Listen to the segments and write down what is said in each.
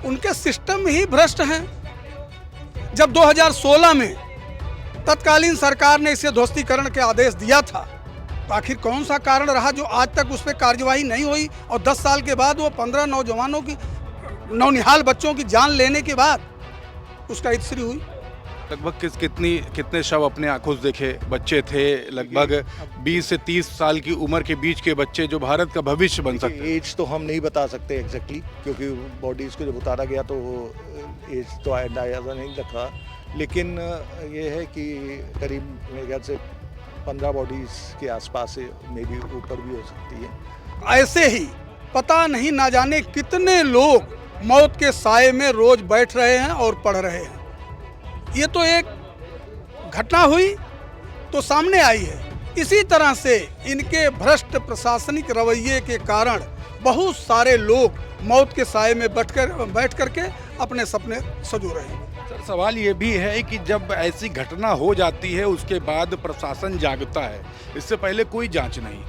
उनके सिस्टम ही भ्रष्ट हैं। जब 2016 में तत्कालीन सरकार ने इसे ध्वस्तीकरण के आदेश दिया था, तो आखिर कौन सा कारण रहा जो आज तक उस पर कार्यवाही नहीं हुई और 10 साल के बाद वो 15 नौजवानों की, नौनिहाल बच्चों की जान लेने के बाद उसका इत्सरी हुई। लगभग कितने शव अपने आंखों से देखे बच्चे थे? लगभग 20 से 30 साल की उम्र के बीच के बच्चे जो भारत का भविष्य बन सकते हैं। एज तो हम नहीं बता सकते एग्जैक्टली, क्योंकि बॉडीज़ को जब उतारा गया तो एज तो अंदाजा नहीं रखा, लेकिन ये है कि करीब मेरे ख्याल से 15 बॉडीज़ के आसपास से, मे बी ऊपर भी हो सकती है। ऐसे ही पता नहीं ना जाने कितने लोग मौत के साए में रोज बैठ रहे हैं और पढ़ रहे हैं। ये तो एक घटना हुई तो सामने आई है। इसी तरह से इनके भ्रष्ट प्रशासनिक रवैये के कारण बहुत सारे लोग मौत के साए में बैठ करके अपने सपने सजो रहे हैं। सर, सवाल ये भी है कि जब ऐसी घटना हो जाती है उसके बाद प्रशासन जागता है, इससे पहले कोई जांच नहीं।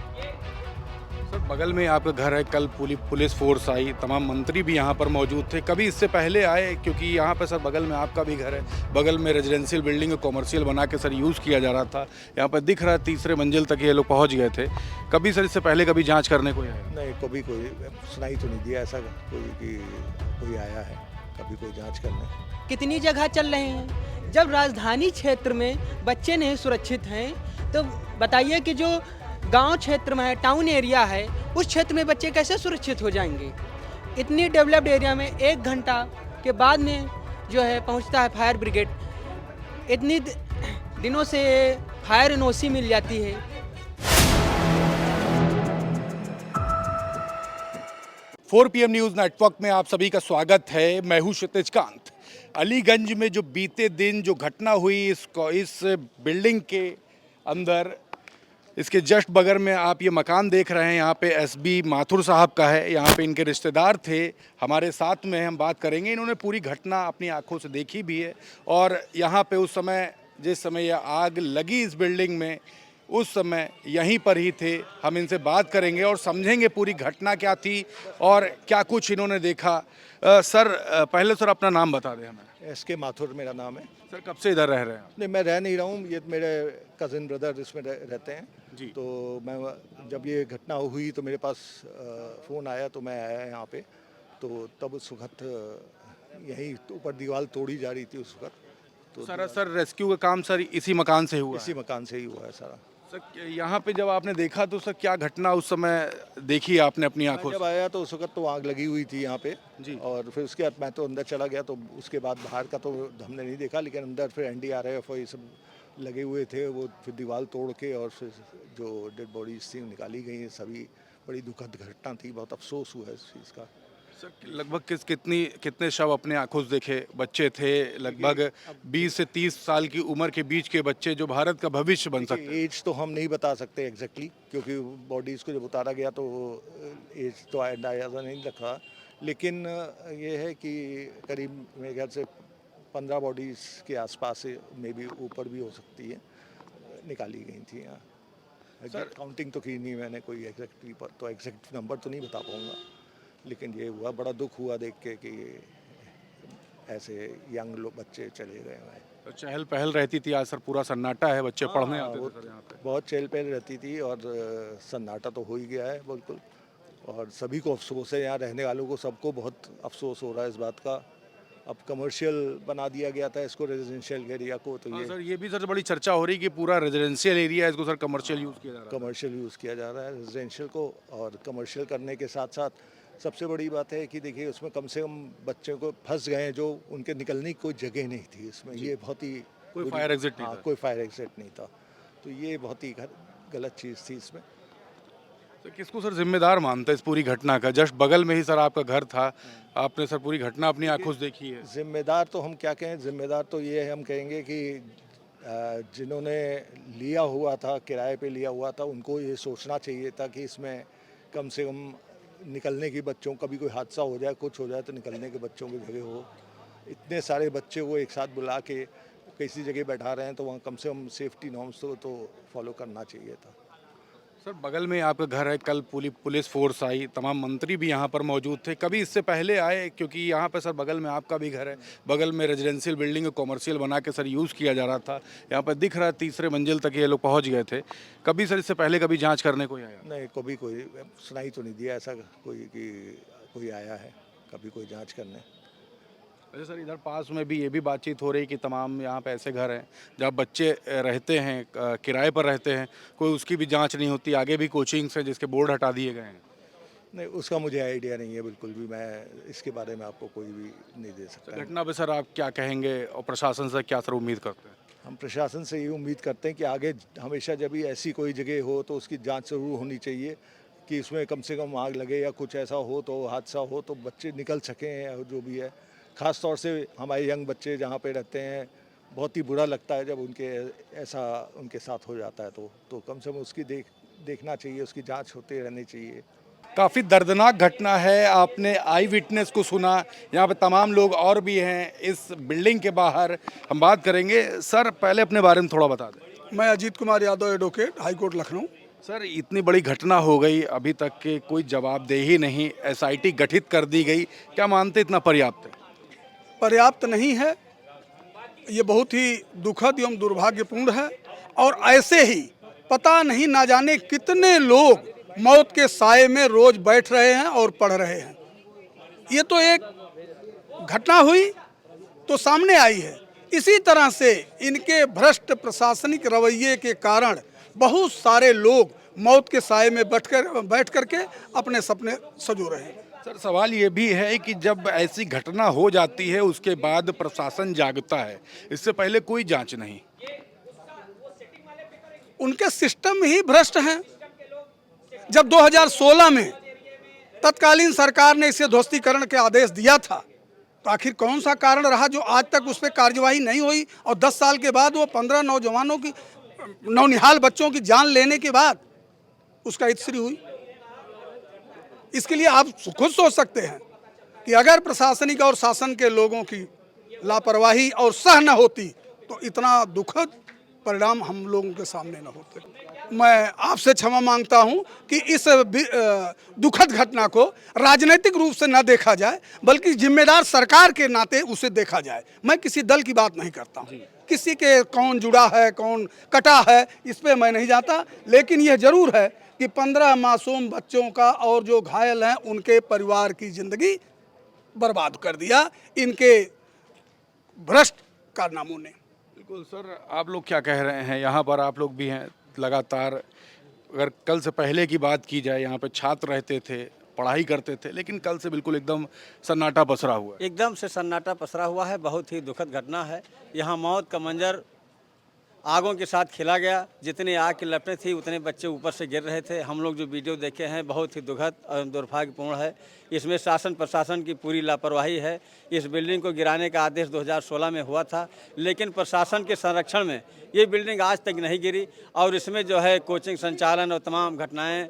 सर, बगल में आपका घर है, कल पुलिस फोर्स आई, तमाम मंत्री भी यहाँ पर मौजूद थे, कभी इससे पहले आए? क्योंकि यहाँ पर सर बगल में आपका भी घर है, बगल में रेजिडेंशियल बिल्डिंग कॉमर्शियल बना के सर यूज़ किया जा रहा था, यहाँ पर दिख रहा है 3रे मंजिल तक ये लोग पहुँच गए थे। कभी सर इससे पहले कभी जाँच करने को आया? नहीं, कभी कोई सुनाई तो नहीं दिया ऐसा कोई आया है कभी कोई जांच करने। कितनी जगह चल रहे हैं। जब राजधानी क्षेत्र में बच्चे नहीं सुरक्षित हैं, तो बताइए कि जो गांव क्षेत्र में है, टाउन एरिया है, उस क्षेत्र में बच्चे कैसे सुरक्षित हो जाएंगे। इतनी डेवलप्ड एरिया में 1 घंटा के बाद में जो है पहुंचता है फायर ब्रिगेड। इतनी दिनों से फायर एनओसी मिल जाती है। 4 PM न्यूज़ नेटवर्क में आप सभी का स्वागत है। मैं हूं क्षितिज कांत। अलीगंज में जो बीते दिन जो घटना हुई, इस बिल्डिंग के अंदर, इसके जस्ट बगल में आप ये मकान देख रहे हैं, यहाँ पे SB माथुर साहब का है। यहाँ पे इनके रिश्तेदार थे, हमारे साथ में हम बात करेंगे। इन्होंने पूरी घटना अपनी आंखों से देखी भी है और यहाँ पे उस समय, जिस समय यह आग लगी इस बिल्डिंग में, उस समय यहीं पर ही थे। हम इनसे बात करेंगे और समझेंगे पूरी घटना क्या थी और क्या कुछ इन्होंने देखा। सर, पहले सर अपना नाम बता दें हमें। SK माथुर मेरा नाम है। सर, कब से इधर रह रहे हैं आप? नहीं, मैं रह नहीं रहा हूँ, ये मेरे कज़िन ब्रदर इसमें रहते हैं जी। तो मैं, जब ये घटना हुई तो मेरे पास फ़ोन आया तो मैं आया यहाँ पे। तो तब उस वक्त यहीं ऊपर दीवार तोड़ी जा रही थी उस वक्त। तो सर रेस्क्यू का काम सर इसी मकान से हुआ? इसी मकान से ही हुआ है सारा। सर, यहाँ पे जब आपने देखा तो सर क्या घटना उस समय देखी आपने अपनी आंखों जब से? आया तो उस वक्त तो आग लगी हुई थी यहाँ पे जी। और फिर उसके बाद मैं तो अंदर चला गया, तो उसके बाद बाहर का तो हमने नहीं देखा, लेकिन अंदर फिर NDRF और ये सब लगे हुए थे। वो फिर दीवार तोड़ के और फिर जो डेड बॉडीज थी निकाली गई। सभी बड़ी दुखद घटना थी, बहुत अफसोस हुआ इस चीज़ का। सर, लगभग कितने शव अपने आंखों से देखे बच्चे थे? लगभग 20 से 30 साल की उम्र के बीच के बच्चे जो भारत का भविष्य बन सकते हैं। एज तो हम नहीं बता सकते एग्जैक्टली, क्योंकि बॉडीज़ को जब उतारा गया तो एज तो अंदाजा नहीं रखा, लेकिन ये है कि करीब मेरे ख्याल से 15 बॉडीज़ के आसपास से, मे बी ऊपर भी हो सकती है, निकाली गई थी यहाँ। काउंटिंग तो की नहीं मैंने कोई एग्जैक्टली, पर तो एग्जैक्ट नंबर तो नहीं बता पाऊँगा, लेकिन ये हुआ, बड़ा दुख हुआ देख के कि ऐसे यंग लोग बच्चे चले गए हैं। तो चहल पहल रहती थी, आज सर पूरा सन्नाटा है, बच्चे पढ़ने आते थे सर यहाँ पे। बहुत चहल पहल रहती थी और सन्नाटा तो हो ही गया है बिल्कुल। और सभी को अफसोस है, यहाँ रहने वालों को सबको बहुत अफसोस हो रहा है इस बात का। अब कमर्शियल बना दिया गया था इसको, रेजिडेंशियल एरिया को, तो हाँ ये सर, ये भी सर बड़ी चर्चा हो रही कि पूरा रेजिडेंशियल एरिया है, इसको सर कमर्शियल यूज़ किया जा रहा है। कमर्शियल यूज़ किया जा रहा है रेजिडेंशियल को। और कमर्शियल करने के साथ साथ सबसे बड़ी बात है कि देखिए, उसमें कम से कम बच्चों को फंस गए हैं जो उनके निकलने की कोई जगह नहीं थी इसमें। ये बहुत ही कोई फायर एग्जिट नहीं था। कोई फायर एग्जिट नहीं था, तो ये बहुत ही गलत चीज़ थी इसमें। तो किसको सर जिम्मेदार मानते हैं इस पूरी घटना का? जस्ट बगल में ही सर आपका घर था, आपने सर पूरी घटना अपनी आंखों से देखी है। जिम्मेदार तो हम क्या कहें, जिम्मेदार तो ये है, हम कहेंगे कि जिन्होंने लिया हुआ था, किराए पे लिया हुआ था, उनको ये सोचना चाहिए था कि इसमें कम से कम निकलने की, बच्चों कभी कोई हादसा हो जाए, कुछ हो जाए तो निकलने के बच्चों की जगह हो। इतने सारे बच्चे को एक साथ बुला के किसी जगह बैठा रहे हैं तो वहाँ कम से कम सेफ्टी नॉर्म्स तो फॉलो करना चाहिए था। सर बगल में आपका घर है, कल पुलिस फोर्स आई, तमाम मंत्री भी यहाँ पर मौजूद थे, कभी इससे पहले आए? क्योंकि यहाँ पर सर बगल में आपका भी घर है, बगल में रेजिडेंशियल बिल्डिंग को कमर्शियल बना के सर यूज़ किया जा रहा था, यहाँ पर दिख रहा है तीसरे मंजिल तक ये लोग पहुँच गए थे। कभी सर इससे पहले कभी जाँच करने कोई आया? नहीं, कभी कोई सुनाई तो नहीं दिया ऐसा कोई कि कोई आया है कभी कोई जांच करने। अच्छा सर, इधर पास में भी ये भी बातचीत हो रही कि तमाम यहाँ पे ऐसे घर हैं जहाँ बच्चे रहते हैं, किराए पर रहते हैं, कोई उसकी भी जांच नहीं होती, आगे भी कोचिंग्स हैं जिसके बोर्ड हटा दिए गए हैं। नहीं, उसका मुझे आइडिया नहीं है बिल्कुल भी, मैं इसके बारे में आपको कोई भी नहीं दे सकता। घटना पे सर आप क्या कहेंगे और प्रशासन से क्या सर उम्मीद करते हैं? हम प्रशासन से ये उम्मीद करते हैं कि आगे हमेशा जब भी ऐसी कोई जगह हो तो उसकी जांच ज़रूर होनी चाहिए कि उसमें कम से कम आग लगे या कुछ ऐसा हो तो हादसा हो तो बच्चे निकल सकें, जो भी है। ख़ास तौर से हमारे यंग बच्चे जहाँ पे रहते हैं, बहुत ही बुरा लगता है जब ऐसा उनके साथ हो जाता है तो कम से कम उसकी देखना चाहिए, उसकी जांच होते रहनी चाहिए। काफ़ी दर्दनाक घटना है, आपने आई विटनेस को सुना, यहाँ पे तमाम लोग और भी हैं इस बिल्डिंग के बाहर, हम बात करेंगे। सर पहले अपने बारे में थोड़ा बता दें। मैं Ajit Kumar Yadav, advocate, high court Lucknow. Sir इतनी बड़ी घटना हो गई, अभी तक के कोई जवाबदेही नहीं, एसआईटी गठित कर दी गई, क्या मानते इतना पर्याप्त है? पर्याप्त नहीं है, ये बहुत ही दुखद एवं दुर्भाग्यपूर्ण है। और ऐसे ही पता नहीं ना जाने कितने लोग मौत के साए में रोज बैठ रहे हैं और पढ़ रहे हैं। ये तो एक घटना हुई तो सामने आई है। इसी तरह से इनके भ्रष्ट प्रशासनिक रवैये के कारण बहुत सारे लोग मौत के साए में बैठ करके अपने सपने सजो रहे हैं। सर सवाल ये भी है कि जब ऐसी घटना हो जाती है उसके बाद प्रशासन जागता है, इससे पहले कोई जांच नहीं। उनके सिस्टम ही भ्रष्ट हैं। जब 2016 में तत्कालीन सरकार ने इसे ध्वस्तीकरण के आदेश दिया था तो आखिर कौन सा कारण रहा जो आज तक उस पर कार्यवाही नहीं हुई और 10 साल के बाद वो 15 नौजवानों की, नौनिहाल बच्चों की जान लेने के बाद उसका इत्सरी हुई। इसके लिए आप खुद सोच सकते हैं कि अगर प्रशासनिक और शासन के लोगों की लापरवाही और सह न होती तो इतना दुखद परिणाम हम लोगों के सामने न होते। मैं आपसे क्षमा मांगता हूं कि इस दुखद घटना को राजनीतिक रूप से न देखा जाए, बल्कि जिम्मेदार सरकार के नाते उसे देखा जाए। मैं किसी दल की बात नहीं करता हूं, किसी के कौन जुड़ा है कौन कटा है इस पे मैं नहीं जाता, लेकिन यह जरूर है कि 15 मासूम बच्चों का और जो घायल हैं उनके परिवार की जिंदगी बर्बाद कर दिया इनके भ्रष्ट कारनामों ने। बिल्कुल सर, आप लोग क्या कह रहे हैं? यहाँ पर आप लोग भी हैं लगातार, अगर कल से पहले की बात की जाए, यहाँ पे छात्र रहते थे, पढ़ाई करते थे, लेकिन कल से बिल्कुल एकदम सन्नाटा पसरा हुआ है। एकदम से सन्नाटा पसरा हुआ है, बहुत ही दुखद घटना है। यहाँ मौत का मंजर आगों के साथ खिला गया, जितनी आग की लपटें थी उतने बच्चे ऊपर से गिर रहे थे। हम लोग जो वीडियो देखे हैं बहुत ही दुखद और दुर्भाग्यपूर्ण है। इसमें शासन प्रशासन की पूरी लापरवाही है। इस बिल्डिंग को गिराने का आदेश 2016 में हुआ था, लेकिन प्रशासन के संरक्षण में ये बिल्डिंग आज तक नहीं गिरी और इसमें जो है कोचिंग संचालन और तमाम घटनाएँ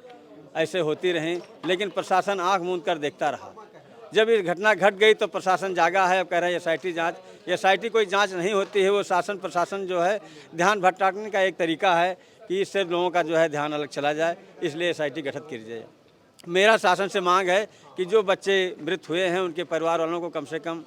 ऐसे होती रहीं, लेकिन प्रशासन आँख मूंद कर देखता रहा। जब ये घटना घट गई तो प्रशासन जागा है, अब कह रहे हैं एसआईटी जांच। एसआईटी कोई जांच नहीं होती है, वो शासन प्रशासन जो है ध्यान भटकाने का एक तरीका है कि इससे लोगों का जो है ध्यान अलग चला जाए, इसलिए एसआईटी गठित की जाए। मेरा शासन से मांग है कि जो बच्चे मृत हुए हैं उनके परिवार वालों को कम से कम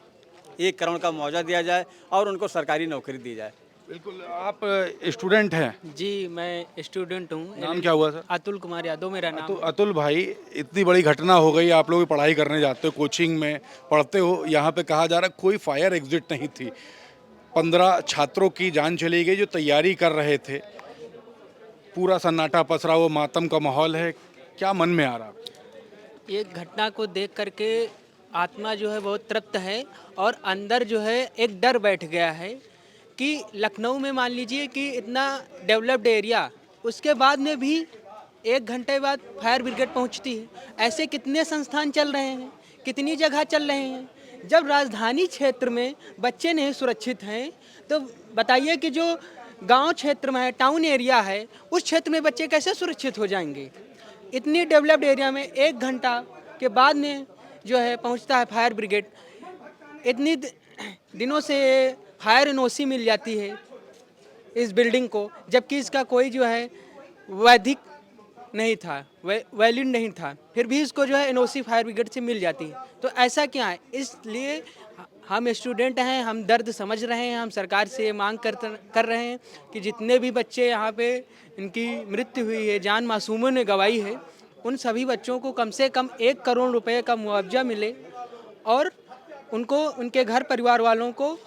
1 करोड़ का मुआवजा दिया जाए और उनको सरकारी नौकरी दी जाए। बिल्कुल, आप स्टूडेंट हैं? जी मैं स्टूडेंट हूँ। नाम क्या हुआ सर? अतुल कुमार यादव मेरा नाम। तो अतुल भाई, इतनी बड़ी घटना हो गई, आप लोग पढ़ाई करने जाते हो, कोचिंग में पढ़ते हो, यहाँ पे कहा जा रहा है कोई फायर एग्जिट नहीं थी, 15 छात्रों की जान चली गई जो तैयारी कर रहे थे, पूरा सन्नाटा पसरा हुआ, मातम का माहौल है, क्या मन में आ रहा है? ये घटना को देख करके आत्मा जो है बहुत तृप्त है और अंदर जो है एक डर बैठ गया है कि लखनऊ में मान लीजिए कि इतना डेवलप्ड एरिया, उसके बाद में भी 1 घंटे बाद फायर ब्रिगेड पहुंचती है। ऐसे कितने संस्थान चल रहे हैं, कितनी जगह चल रहे हैं। जब राजधानी क्षेत्र में बच्चे नहीं सुरक्षित हैं तो बताइए कि जो गांव क्षेत्र में है, टाउन एरिया है, उस क्षेत्र में बच्चे कैसे सुरक्षित हो जाएंगे। इतनी डेवलप्ड एरिया में 1 घंटा के बाद में जो है पहुंचता है फायर ब्रिगेड। इतनी दिनों से फायर एनओसी मिल जाती है इस बिल्डिंग को, जबकि इसका कोई जो है वैधिक नहीं था, वैलिड नहीं था, फिर भी इसको जो है एनओसी फायर ब्रिगेड से मिल जाती है। तो ऐसा क्या है? इसलिए हम स्टूडेंट हैं, हम दर्द समझ रहे हैं, हम सरकार से मांग कर रहे हैं कि जितने भी बच्चे यहाँ पे इनकी मृत्यु हुई है, जान मासूमों ने गंवाई है, उन सभी बच्चों को कम से कम 1 करोड़ रुपए का मुआवजा मिले और उनको उनके घर परिवार वालों को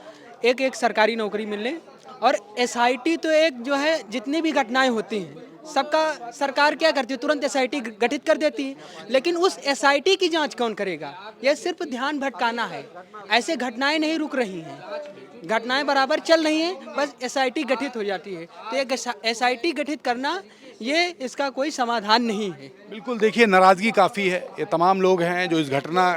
एक एक सरकारी नौकरी मिले। और एसआईटी तो एक जो है, जितनी भी घटनाएं होती हैं सबका सरकार क्या करती है, तुरंत एसआईटी गठित कर देती है, लेकिन उस एसआईटी की जांच कौन करेगा? यह सिर्फ ध्यान भटकाना है। ऐसे घटनाएं नहीं रुक रही हैं, घटनाएं बराबर चल रही हैं, बस एसआईटी गठित हो जाती है। तो एक एसआईटी गठित करना ये इसका कोई समाधान नहीं है। बिल्कुल, देखिए नाराज़गी काफ़ी है। ये तमाम लोग हैं जो इस घटना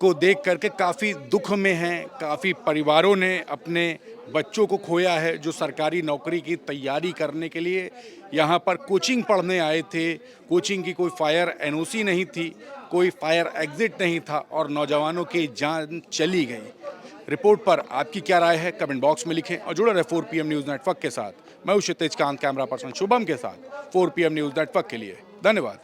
को देख करके काफ़ी दुख में हैं। काफ़ी परिवारों ने अपने बच्चों को खोया है जो सरकारी नौकरी की तैयारी करने के लिए यहाँ पर कोचिंग पढ़ने आए थे। कोचिंग की कोई फायर एनओसी नहीं थी, कोई फायर एग्जिट नहीं था और नौजवानों की जान चली गई। रिपोर्ट पर आपकी क्या राय है? कमेंट बॉक्स में लिखें और जुड़े रहे 4 PM न्यूज़ नेटवर्क के साथ। मैं हूं क्षितिज कांत, कैमरा पर्सन शुभम के साथ 4 PM न्यूज़ नेटवर्क के लिए। धन्यवाद।